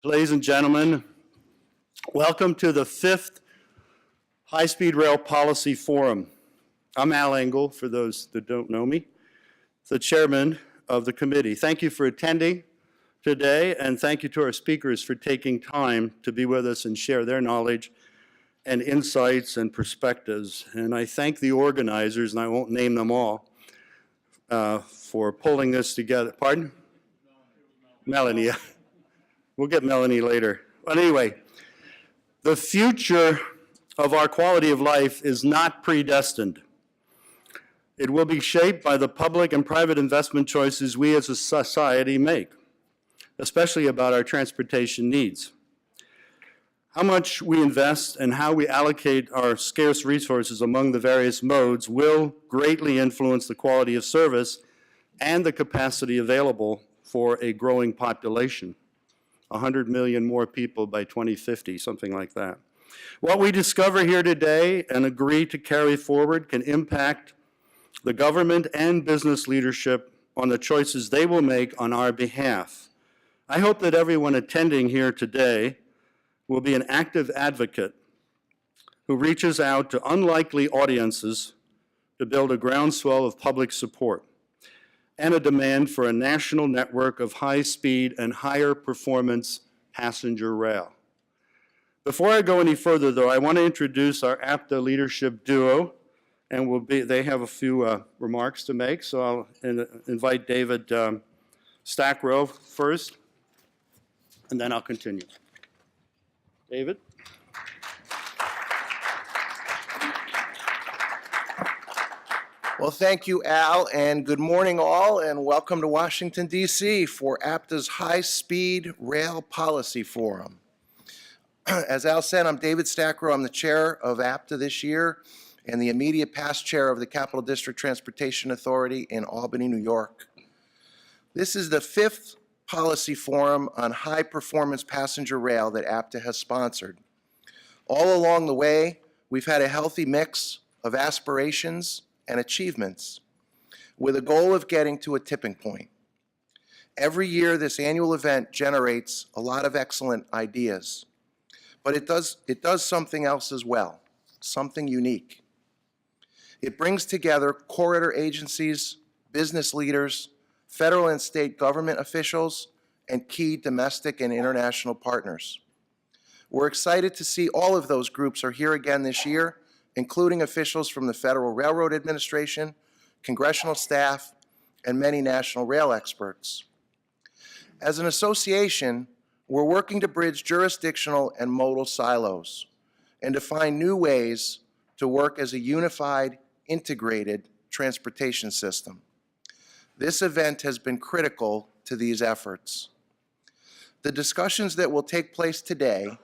Ladies and gentlemen, welcome to the 5th High-Speed Rail Policy Forum. I'm Al Engel, for those that don't know me, the chairman of the committee. Thank you for attending today, and thank you to our speakers for taking time to be with us and share their knowledge and insights and perspectives. And I thank the organizers, and I won't name them all, for pulling this together. Pardon? Melanie. We'll get Melanie later. But anyway, the future of our quality of life is not predestined. It will be shaped by the public and private investment choices we as a society make, especially about our transportation needs. How much we invest and how we allocate our scarce resources among the various modes will greatly influence the quality of service and the capacity available for a growing population. 100 million more people by 2050, something like that. What we discover here today and agree to carry forward can impact the government and business leadership on the choices they will make on our behalf. I hope that everyone attending here today will be an active advocate who reaches out to unlikely audiences to build a groundswell of public support and a demand for a national network of high-speed and higher performance passenger rail. Before I go any further, though, I want to introduce our APTA leadership duo, and they have a few remarks to make, so I'll invite David Stackrow first, and then I'll continue. David? Well, thank you, Al, and good morning all, and welcome to Washington, D.C. for APTA's High-Speed Rail Policy Forum. As Al said, I'm David Stackrow. I'm the chair of APTA this year and the immediate past chair of the Capital District Transportation Authority in Albany, New York. This is the 5th policy forum on high-performance passenger rail that APTA has sponsored. All along the way, we've had a healthy mix of aspirations and achievements, with a goal of getting to a tipping point. Every year, this annual event generates a lot of excellent ideas, but it does something else as well, something unique. It brings together corridor agencies, business leaders, federal and state government officials, and key domestic and international partners. We're excited to see all of those groups are here again this year, including officials from the Federal Railroad Administration, congressional staff, and many national rail experts. As an association, we're working to bridge jurisdictional and modal silos and to find new ways to work as a unified, integrated transportation system. This event has been critical to these efforts. The discussions that will take place today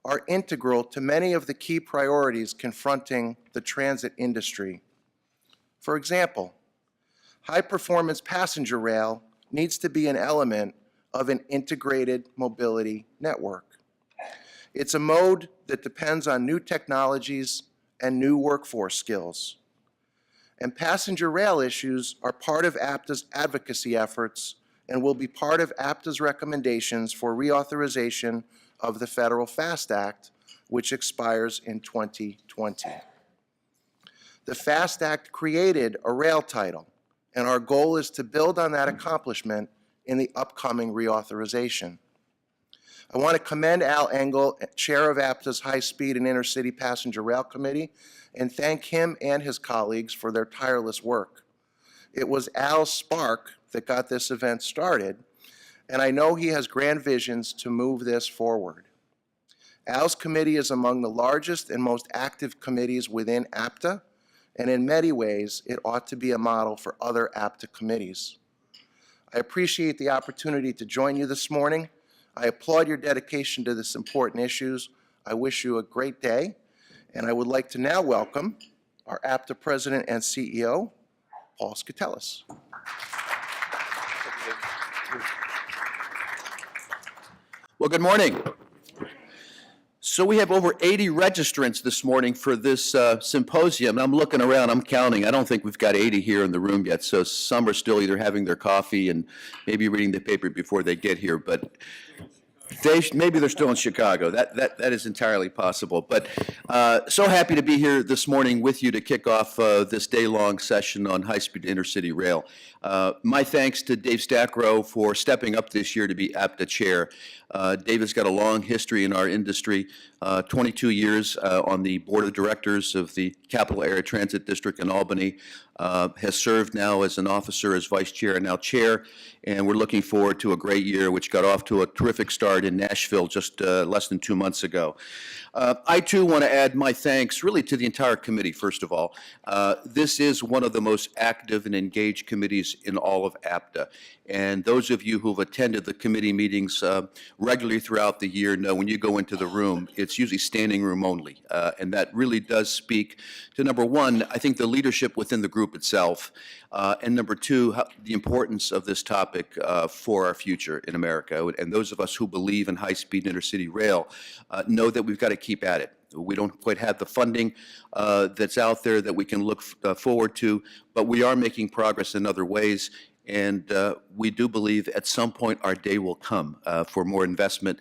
are integral to many of the key priorities confronting the transit industry. For example, high-performance passenger rail needs to be an element of an integrated mobility network. It's a mode that depends on new technologies and new workforce skills. And passenger rail issues are part of APTA's advocacy efforts and will be part of APTA's recommendations for reauthorization of the Federal FAST Act, which expires in 2020. The FAST Act created a rail title, and our goal is to build on that accomplishment in the upcoming reauthorization. I want to commend Al Engel, chair of APTA's High-Speed and Intercity Passenger Rail Committee, and thank him and his colleagues for their tireless work. It was Al's spark that got this event started, and I know he has grand visions to move this forward. Al's committee is among the largest and most active committees within APTA, and in many ways, it ought to be a model for other APTA committees. I appreciate the opportunity to join you this morning. I applaud your dedication to this important issues. I wish you a great day, and I would like to now welcome our APTA President and CEO, Paul Skoutelis. Well, good morning. So we have over 80 registrants this morning for this symposium. I'm looking around, I'm counting. I don't think we've got 80 here in the room yet, so some are still either having their coffee and maybe reading the paper before they get here. But Maybe they're still in Chicago. That is entirely possible. But so happy to be here this morning with you to kick off this day-long session on high-speed intercity rail. My thanks to Dave Stackrow for stepping up this year to be APTA chair. Dave has got a long history in our industry, 22 years on the board of directors of the Capital Area Transit District in Albany, has served now as an officer, as vice chair, and now chair, and we're looking forward to a great year, which got off to a terrific start in Nashville just less than 2 months ago. I, too, want to add my thanks really to the entire committee, first of all. This is one of the most active and engaged committees in all of APTA. And those of you who've attended the committee meetings regularly throughout the year know when you go into the room, it's usually standing room only. And that really does speak to, number one, I think the leadership within the group itself, and number two, the importance of this topic for our future in America. And those of us who believe in high-speed intercity rail know that we've got to keep at it. We don't quite have the funding that's out there that we can look forward to, but we are making progress in other ways. And we do believe at some point our day will come for more investment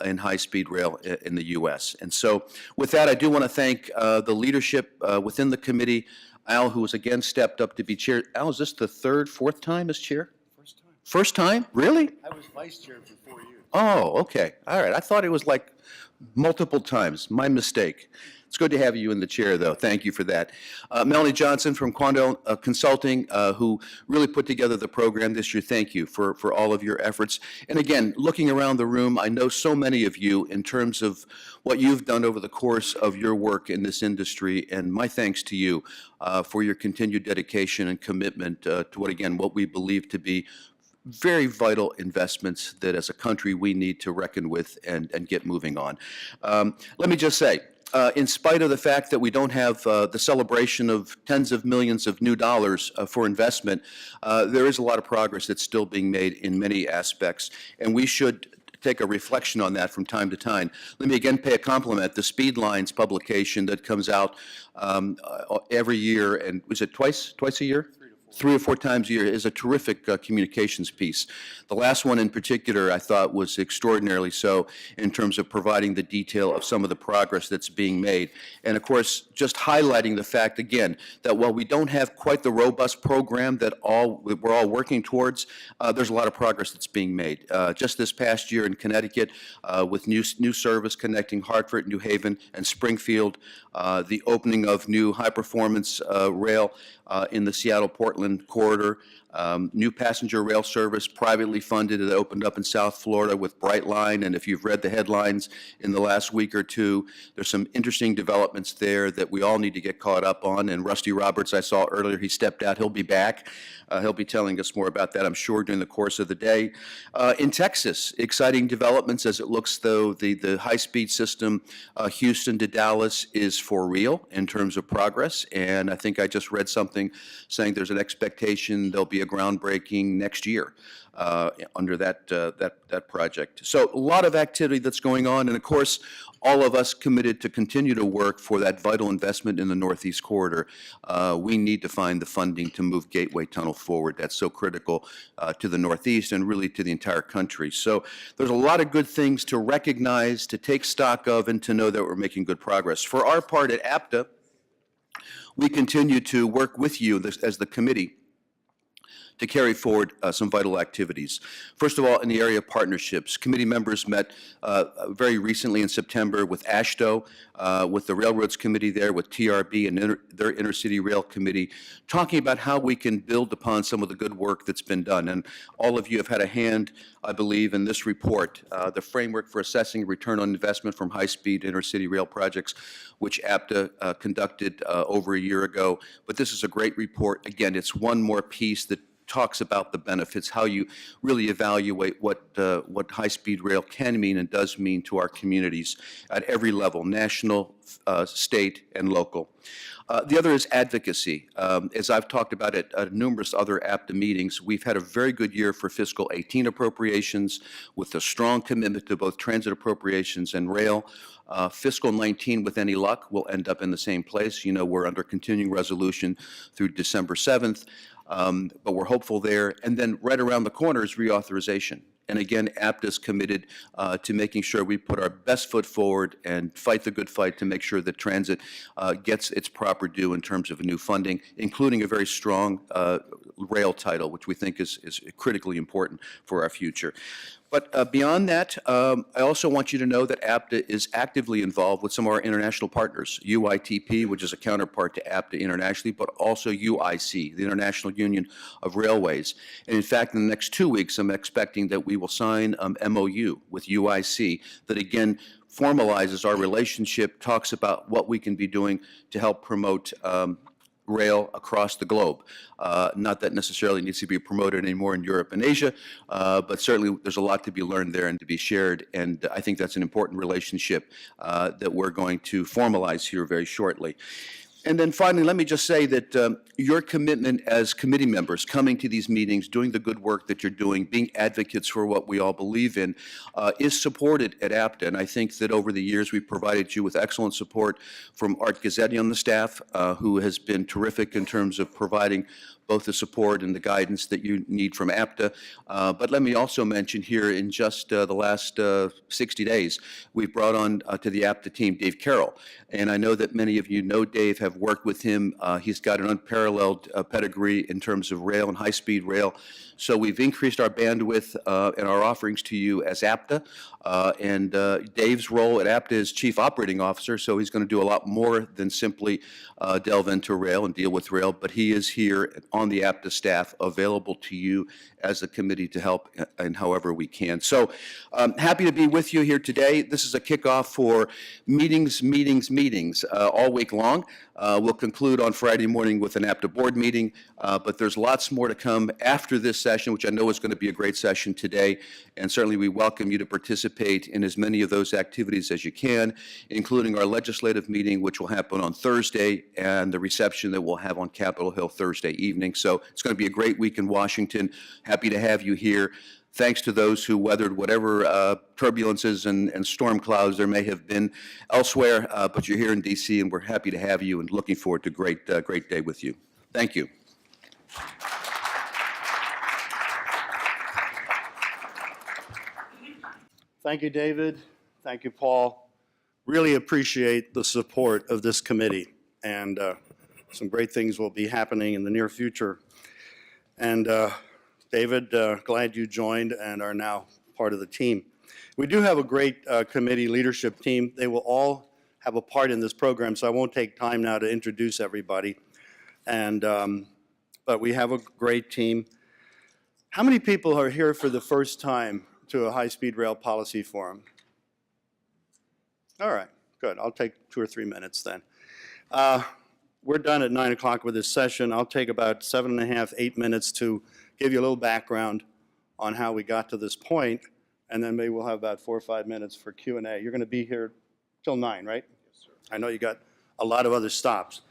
in high-speed rail in the U.S. And so with that, I do want to thank the leadership within the committee. Al, who has again stepped up to be chair. Al, is this the third, fourth time as chair? First time. First time? Really? I was vice chair for 4 years. Oh, okay. All right. I thought it was like multiple times. My mistake. It's good to have you in the chair, though. Thank you for that. Melanie Johnson from Quandale Consulting, who really put together the program this year. Thank you for all of your efforts. And again, looking around the room, I know so many of you in terms of what you've done over the course of your work in this industry, and my thanks to you for your continued dedication and commitment to what we believe to be very vital investments that as a country we need to reckon with and get moving on. Let me just say, in spite of the fact that we don't have the celebration of tens of millions of new dollars for investment, there is a lot of progress that's still being made in many aspects, and we should take a reflection on that from time to time. Let me again pay a compliment. The Speed Lines publication that comes out every year, and was it twice a year? 3 or 4 times a year, is a terrific communications piece. The last one in particular I thought was extraordinarily so in terms of providing the detail of some of the progress that's being made. And of course, just highlighting the fact again that while we don't have quite the robust program that we're all working towards, there's a lot of progress that's being made. Just this past year in Connecticut, with new service connecting Hartford, New Haven, and Springfield, the opening of new high-performance rail in the Seattle-Portland corridor, new passenger rail service, privately funded, that opened up in South Florida with Brightline. And if you've read the headlines in the last week or two, there's some interesting developments there that we all need to get caught up on. And Rusty Roberts, I saw earlier, he stepped out. He'll be back. He'll be telling us more about that, I'm sure, during the course of the day. In Texas, exciting developments as it looks though the high-speed system Houston to Dallas is for real in terms of progress. And I think I just read something saying there's an expectation there'll be a groundbreaking next year under that project. So a lot of activity that's going on, and of course, all of us committed to continue to work for that vital investment in the Northeast Corridor. We need to find the funding to move Gateway Tunnel forward. That's so critical to the Northeast and really to the entire country. So there's a lot of good things to recognize, to take stock of, and to know that we're making good progress. For our part at APTA, we continue to work with you as the committee to carry forward some vital activities. First of all, in the area of partnerships, committee members met very recently in September with AASHTO, with the Railroads Committee there, with TRB and their Intercity Rail Committee, talking about how we can build upon some of the good work that's been done. And all of you have had a hand, I believe, in this report, the framework for assessing return on investment from high-speed intercity rail projects, which APTA conducted over a year ago. But this is a great report. Again, it's one more piece that talks about the benefits, how you really evaluate what high-speed rail can mean and does mean to our communities at every level, national, state, and local. The other is advocacy. As I've talked about at numerous other APTA meetings, we've had a very good year for fiscal 18 appropriations with a strong commitment to both transit appropriations and rail. Fiscal 19, with any luck, will end up in the same place. You know, we're under continuing resolution through December 7th. But we're hopeful there. And then right around the corner is reauthorization. And again, APTA is committed to making sure we put our best foot forward and fight the good fight to make sure that transit gets its proper due in terms of new funding, including a very strong rail title, which we think is critically important for our future. But beyond that, I also want you to know that APTA is actively involved with some of our international partners, UITP, which is a counterpart to APTA internationally, but also UIC, the International Union of Railways. And in fact, in the next 2 weeks, I'm expecting that we will sign MOU with UIC that, again, formalizes our relationship, talks about what we can be doing to help promote rail across the globe. Not that necessarily needs to be promoted anymore in Europe and Asia, but certainly there's a lot to be learned there and to be shared, and I think that's an important relationship that we're going to formalize here very shortly. And then finally, let me just say that your commitment as committee members, coming to these meetings, doing the good work that you're doing, being advocates for what we all believe in, is supported at APTA. And I think that over the years, we've provided you with excellent support from Art Gazzetti on the staff, who has been terrific in terms of providing both the support and the guidance that you need from APTA. But let me also mention here, in just the last 60 days, we've brought on to the APTA team Dave Carroll. And I know that many of you know Dave, have worked with him. He's got an unparalleled pedigree in terms of rail and high-speed rail. So we've increased our bandwidth and our offerings to you as APTA. And Dave's role at APTA is Chief Operating Officer, so he's going to do a lot more than simply delve into rail and deal with rail, but he is here on the APTA staff, available to you as a committee to help in however we can. So happy to be with you here today. This is a kickoff for meetings all week long. We'll conclude on Friday morning with an APTA board meeting, but there's lots more to come after this session, which I know is going to be a great session today, and certainly we welcome you to participate in as many of those activities as you can, including our legislative meeting, which will happen on Thursday, and the reception that we'll have on Capitol Hill Thursday evening. So it's going to be a great week in Washington. Happy to have you here. Thanks to those who weathered whatever turbulences and storm clouds there may have been elsewhere, but you're here in D.C., and we're happy to have you and looking forward to a great day with you. Thank you. Thank you, David. Thank you, Paul. Really appreciate the support of this committee, and some great things will be happening in the near future. And David, glad you joined and are now part of the team. We do have a great committee leadership team. They will all have a part in this program, so I won't take time now to introduce everybody. And but we have a great team. How many people are here for the first time to a high-speed rail policy forum? All right, good. I'll take 2 or 3 minutes then. We're done at 9 o'clock with this session. I'll take about 7.5, 8 minutes to give you a little background on how we got to this point, and then maybe we'll have about 4 or 5 minutes for Q&A. You're going to be here till 9, right? Yes, sir. I know you got a lot of other stops.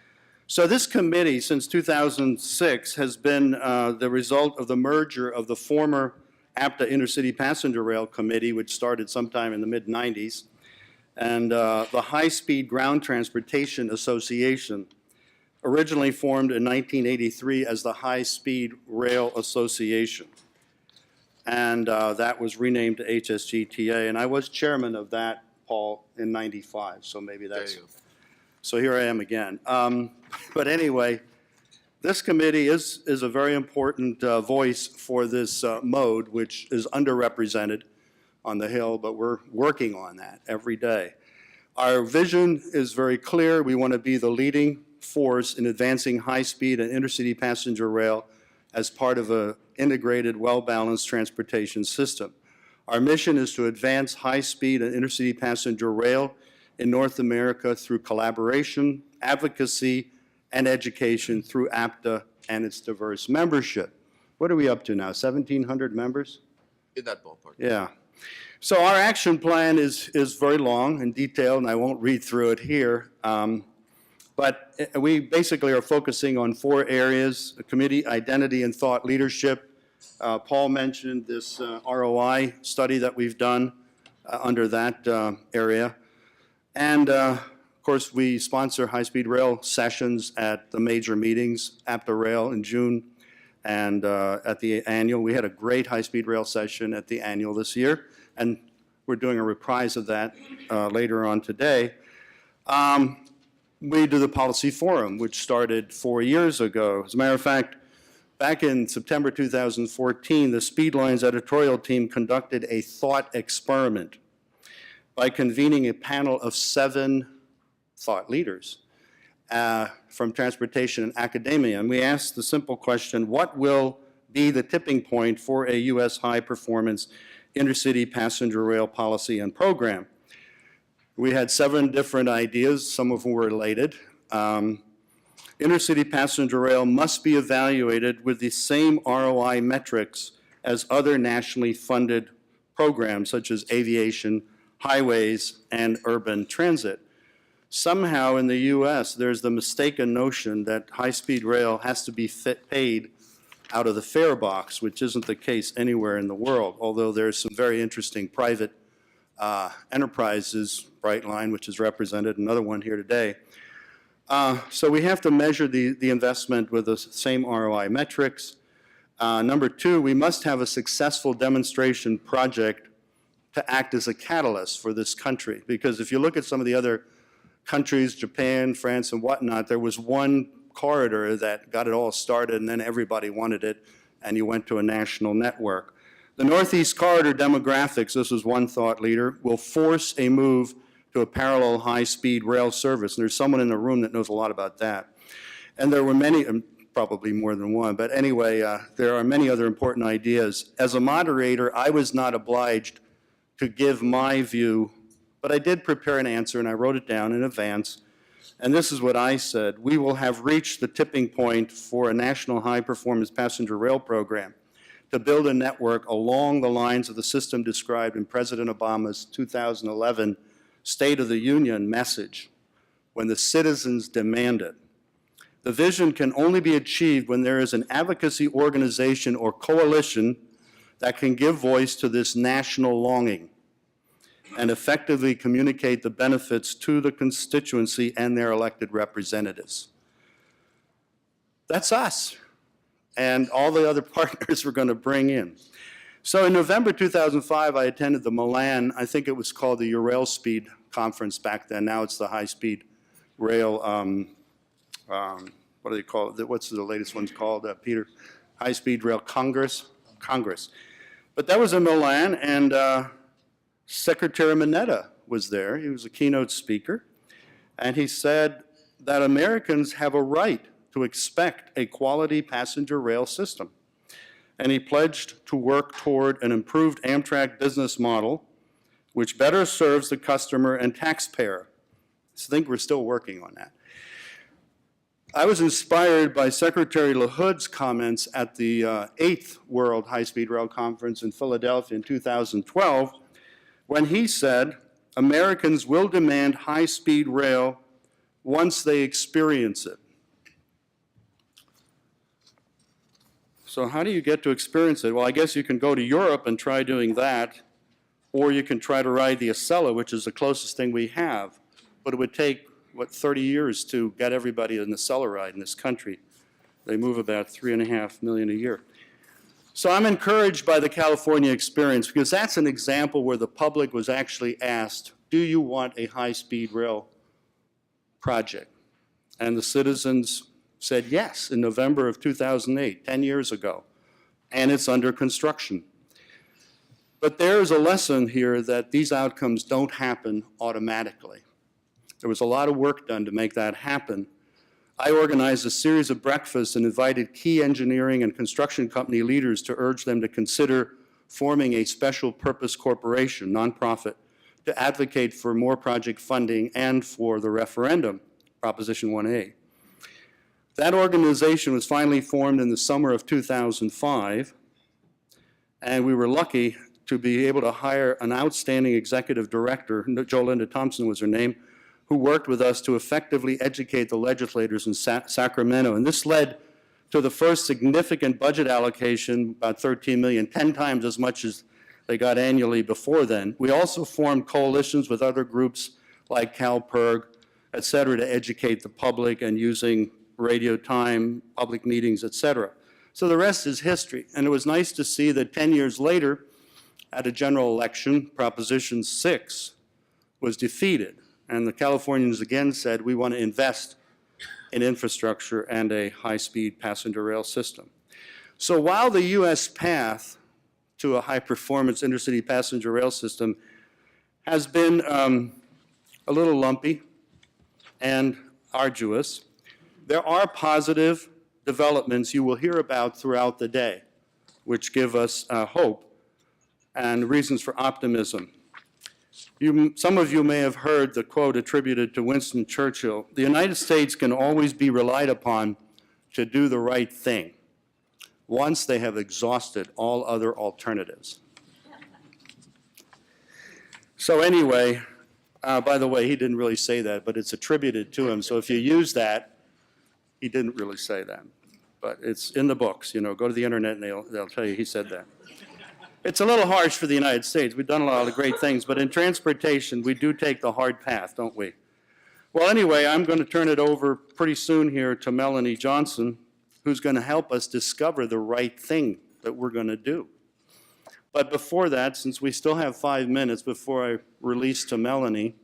So this committee, since 2006, has been the result of the merger of the former APTA Intercity Passenger Rail Committee, which started sometime in the mid-90s, and the High Speed Ground Transportation Association, originally formed in 1983 as the High Speed Rail Association. And that was renamed to HSGTA, and I was chairman of that, Paul, in 95, so maybe that's... So here I am again. But anyway, this committee is a very important voice for this mode, which is underrepresented on the Hill, but we're working on that every day. Our vision is very clear. We want to be the leading force in advancing high-speed and intercity passenger rail as part of an integrated, well-balanced transportation system. Our mission is to advance high-speed and intercity passenger rail in North America through collaboration, advocacy, and education through APTA and its diverse membership. What are we up to now, 1,700 members? In that ballpark. Yeah. So our action plan is very long and detailed, and I won't read through it here. But we basically are focusing on 4 areas: committee identity and thought leadership. Paul mentioned this ROI study that we've done under that area. And of course, we sponsor high-speed rail sessions at the major meetings, APTA Rail in June And at the annual, we had a great high-speed rail session at the annual this year, and we're doing a reprise of that later on today. We do the Policy Forum, which started 4 years ago. As a matter of fact, back in September 2014, the Speedlines editorial team conducted a thought experiment by convening a panel of 7 thought leaders from transportation and academia. And we asked the simple question, what will be the tipping point for a U.S. high-performance intercity passenger rail policy and program? We had 7 different ideas, some of them were related. Intercity passenger rail must be evaluated with the same ROI metrics as other nationally funded programs, such as aviation, highways, and urban transit. Somehow in the U.S., there's the mistaken notion that high-speed rail has to be paid out of the fare box, which isn't the case anywhere in the world, although there's some very interesting private enterprises, Brightline, which is represented, another one here today. So we have to measure the investment with the same ROI metrics. Number 2, we must have a successful demonstration project to act as a catalyst for this country. Because if you look at some of the other countries, Japan, France, and whatnot, there was one corridor that got it all started, and then everybody wanted it, and you went to a national network. The Northeast Corridor demographics, this was one thought leader, will force a move to a parallel high-speed rail service. And there's someone in the room that knows a lot about that. And there were many, probably more than one, but anyway, there are many other important ideas. As a moderator, I was not obliged to give my view, but I did prepare an answer, and I wrote it down in advance. And this is what I said: we will have reached the tipping point for a national high-performance passenger rail program to build a network along the lines of the system described in President Obama's 2011 State of the Union message, when the citizens demand it. The vision can only be achieved when there is an advocacy organization or coalition that can give voice to this national longing and effectively communicate the benefits to the constituency and their elected representatives. That's us, and all the other partners we're going to bring in. So in November 2005, I attended the Milan, I think it was called the Eurailspeed conference back then. Now it's the high-speed rail, what do they call it? What's the latest one's called, Peter? High-speed rail Congress. But that was in Milan, and Secretary Mineta was there. He was a keynote speaker, and he said that Americans have a right to expect a quality passenger rail system. And he pledged to work toward an improved Amtrak business model which better serves the customer and taxpayer. I think we're still working on that. I was inspired by Secretary LaHood's comments at the 8th World High-Speed Rail Conference in Philadelphia in 2012, when he said, Americans will demand high-speed rail once they experience it. So how do you get to experience it? Well, I guess you can go to Europe and try doing that, or you can try to ride the Acela, which is the closest thing we have. But it would take, 30 years to get everybody an Acela ride in this country. They move about 3.5 million a year. So I'm encouraged by the California experience, because that's an example where the public was actually asked, do you want a high-speed rail project? And the citizens said yes in November of 2008, 10 years ago, and it's under construction. But there's a lesson here that these outcomes don't happen automatically. There was a lot of work done to make that happen. I organized a series of breakfasts and invited key engineering and construction company leaders to urge them to consider forming a special purpose corporation, nonprofit, to advocate for more project funding and for the referendum, Proposition 1A. That organization was finally formed in the summer of 2005, and we were lucky to be able to hire an outstanding executive director, Jolinda Thompson was her name, who worked with us to effectively educate the legislators in Sacramento. And this led to the first significant budget allocation, about $13 million, 10 times as much as they got annually before then. We also formed coalitions with other groups like CalPERG, et cetera, to educate the public and using radio time, public meetings, et cetera. So the rest is history. And it was nice to see that 10 years later, at a general election, Proposition 6 was defeated. And the Californians again said, we want to invest in infrastructure and a high-speed passenger rail system. So while the U.S. path to a high-performance intercity passenger rail system has been a little lumpy and arduous, there are positive developments you will hear about throughout the day, which give us hope and reasons for optimism. Some of you may have heard the quote attributed to Winston Churchill, "The United States can always be relied upon to do the right thing once they have exhausted all other alternatives." So anyway, by the way, he didn't really say that, but it's attributed to him. So if you use that, he didn't really say that. But it's in the books, you know, go to the internet and they'll tell you he said that. It's a little harsh for the United States. We've done a lot of great things, but in transportation, we do take the hard path, don't we? Well, anyway, I'm going to turn it over pretty soon here to Melanie Johnson, who's going to help us discover the right thing that we're going to do. But before that, since we still have 5 minutes before I release to Melanie,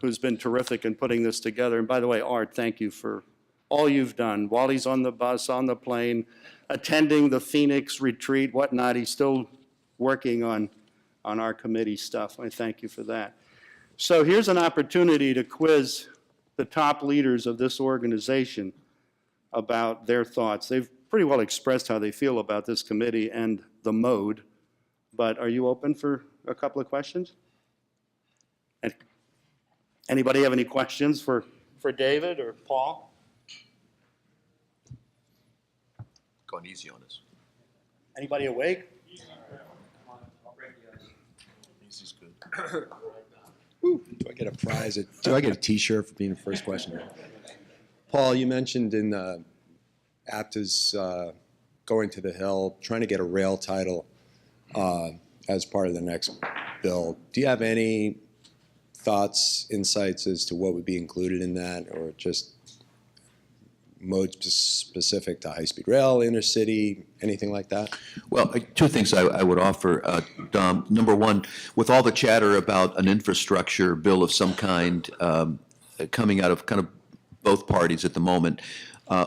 who's been terrific in putting this together, and by the way, Art, thank you for all you've done. While he's on the bus, on the plane, attending the Phoenix retreat, whatnot, he's still working on our committee stuff. I thank you for that. So here's an opportunity to quiz the top leaders of this organization about their thoughts. They've pretty well expressed how they feel about this committee and the mode, but are you open for a couple of questions? Anybody have any questions for David or Paul? Gone easy on us. Anybody awake? Easy's good. Do I get a prize? Do I get a T-shirt for being the first question? Paul, you mentioned in APTA's going to the Hill, trying to get a rail title as part of the next bill. Do you have any thoughts, insights as to what would be included in that, or just mode specific to high-speed rail, intercity, anything like that? Well, two things I would offer, Dom. Number one, with all the chatter about an infrastructure bill of some kind coming out of kind of both parties at the moment,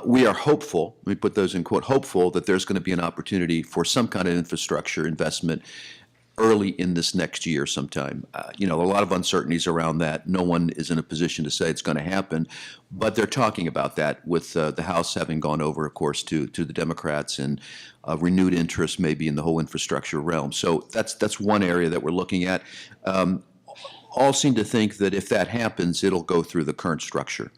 we are hopeful, let me put those in quote, hopeful that there's going to be an opportunity for some kind of infrastructure investment early in this next year sometime. You know, a lot of uncertainties around that. No one is in a position to say it's going to happen, but they're talking about that with the House having gone over, of course, to the Democrats, and renewed interest maybe in the whole infrastructure realm. So that's one area that we're looking at. All seem to think that if that happens, it'll go through the current structure.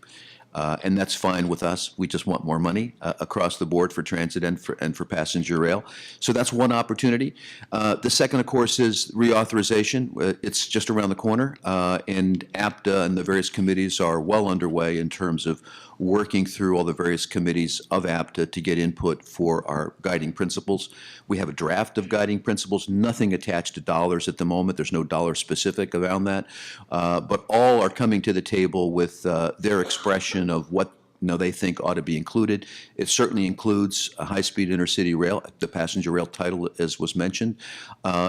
And that's fine with us. We just want more money across the board for transit and for passenger rail. So that's one opportunity. The second, of course, is reauthorization. It's just around the corner, and APTA and the various committees are well underway in terms of working through all the various committees of APTA to get input for our guiding principles. We have a draft of guiding principles, nothing attached to dollars at the moment. There's no dollar specific around that, but all are coming to the table with their expression of what they think ought to be included. It certainly includes a high-speed intercity rail, the passenger rail title, as was mentioned.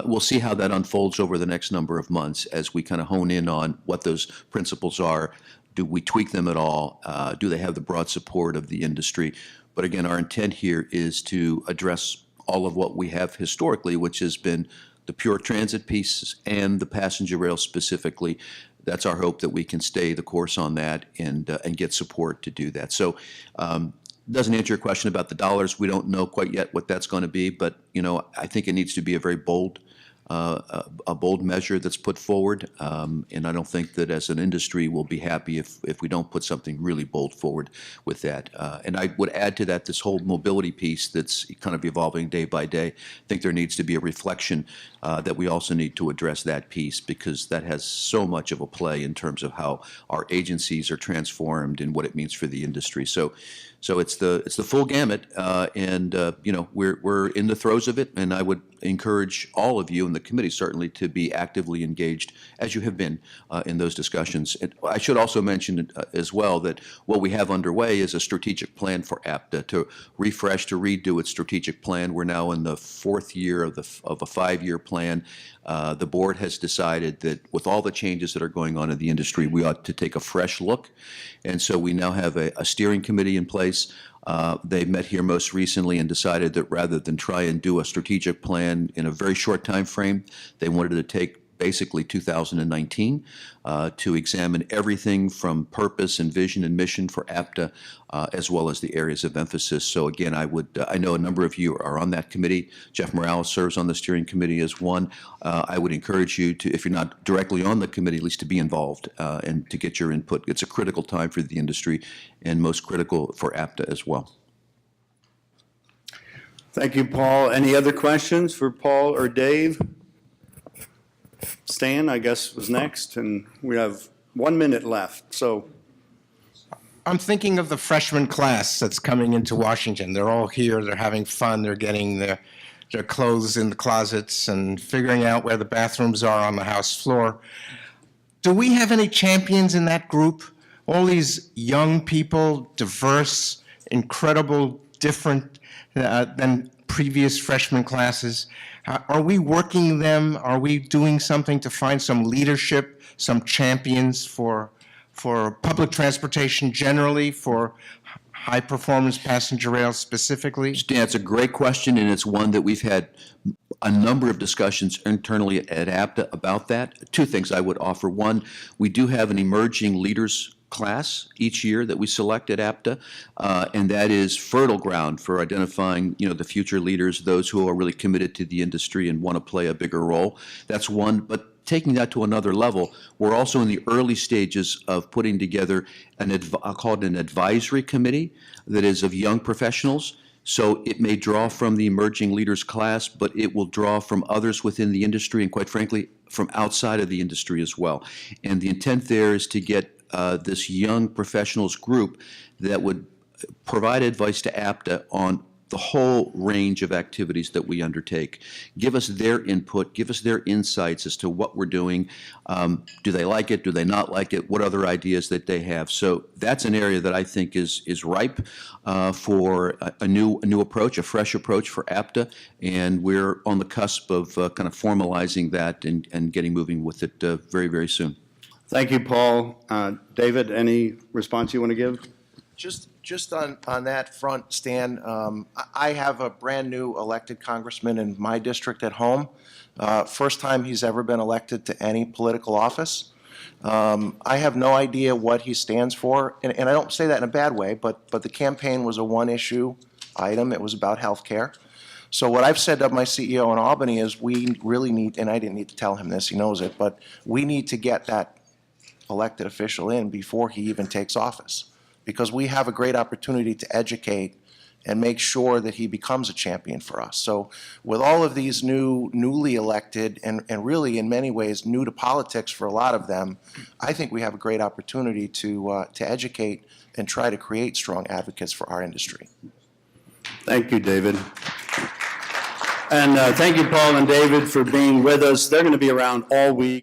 We'll see how that unfolds over the next number of months as we kind of hone in on what those principles are. Do we tweak them at all? Do they have the broad support of the industry? But again, our intent here is to address all of what we have historically, which has been the pure transit piece and the passenger rail specifically. That's our hope, that we can stay the course on that and get support to do that. So doesn't answer your question about the dollars. We don't know quite yet what that's going to be, but I think it needs to be a very bold measure that's put forward, and I don't think that as an industry we'll be happy if we don't put something really bold forward with that. And I would add to that this whole mobility piece that's kind of evolving day by day. I think there needs to be a reflection that we also need to address that piece, because that has so much of a play in terms of how our agencies are transformed and what it means for the industry. So it's the full gamut, and we're in the throes of it, and I would encourage all of you in the committee certainly to be actively engaged, as you have been in those discussions. And I should also mention as well that what we have underway is a strategic plan for APTA to refresh, to redo its strategic plan. We're now in the fourth year of a 5-year plan. The board has decided that with all the changes that are going on in the industry, we ought to take a fresh look. And so we now have a steering committee in place. They met here most recently and decided that rather than try and do a strategic plan in a very short time frame, they wanted to take basically 2019 to examine everything from purpose and vision and mission for APTA, as well as the areas of emphasis. So again, I know a number of you are on that committee. Jeff Morales serves on the steering committee as one. I would encourage you to, if you're not directly on the committee, at least to be involved and to get your input. It's a critical time for the industry and most critical for APTA as well. Thank you, Paul. Any other questions for Paul or Dave? Stan, I guess, was next, and we have 1 minute left, so. I'm thinking of the freshman class that's coming into Washington. They're all here, they're having fun, they're getting their clothes in the closets and figuring out where the bathrooms are on the House floor. Do we have any champions in that group? All these young people, diverse, incredible, different than previous freshman classes. Are we working them? Are we doing something to find some leadership, some champions for public transportation generally, for high-performance passenger rail specifically? Stan, it's a great question, and it's one that we've had a number of discussions internally at APTA about that. Two things I would offer. One, we do have an emerging leaders class each year that we select at APTA, and that is fertile ground for identifying, the future leaders, those who are really committed to the industry and want to play a bigger role. That's one. But taking that to another level, we're also in the early stages of putting together I'll call it an advisory committee that is of young professionals. So it may draw from the emerging leaders class, but it will draw from others within the industry and, quite frankly, from outside of the industry as well. And the intent there is to get this young professionals group that would provide advice to APTA on the whole range of activities that we undertake. Give us their input, give us their insights as to what we're doing. Do they like it? Do they not like it? What other ideas that they have? So that's an area that I think is ripe for a new approach, a fresh approach for APTA, and we're on the cusp of kind of formalizing that and getting moving with it very, very soon. Thank you, Paul. David, any response you want to give? Just on that front, Stan, I have a brand-new elected congressman in my district at home. First time he's ever been elected to any political office. I have no idea what he stands for, and I don't say that in a bad way, but the campaign was a one-issue item. It was about health care. So what I've said to my CEO in Albany is we really need, and I didn't need to tell him this, he knows it, but we need to get that elected official in before he even takes office, because we have a great opportunity to educate and make sure that he becomes a champion for us. So with all of these newly elected and really in many ways new to politics for a lot of them, I think we have a great opportunity to educate and try to create strong advocates for our industry. Thank you, David. And thank you, Paul and David, for being with us. They're going to be around all week.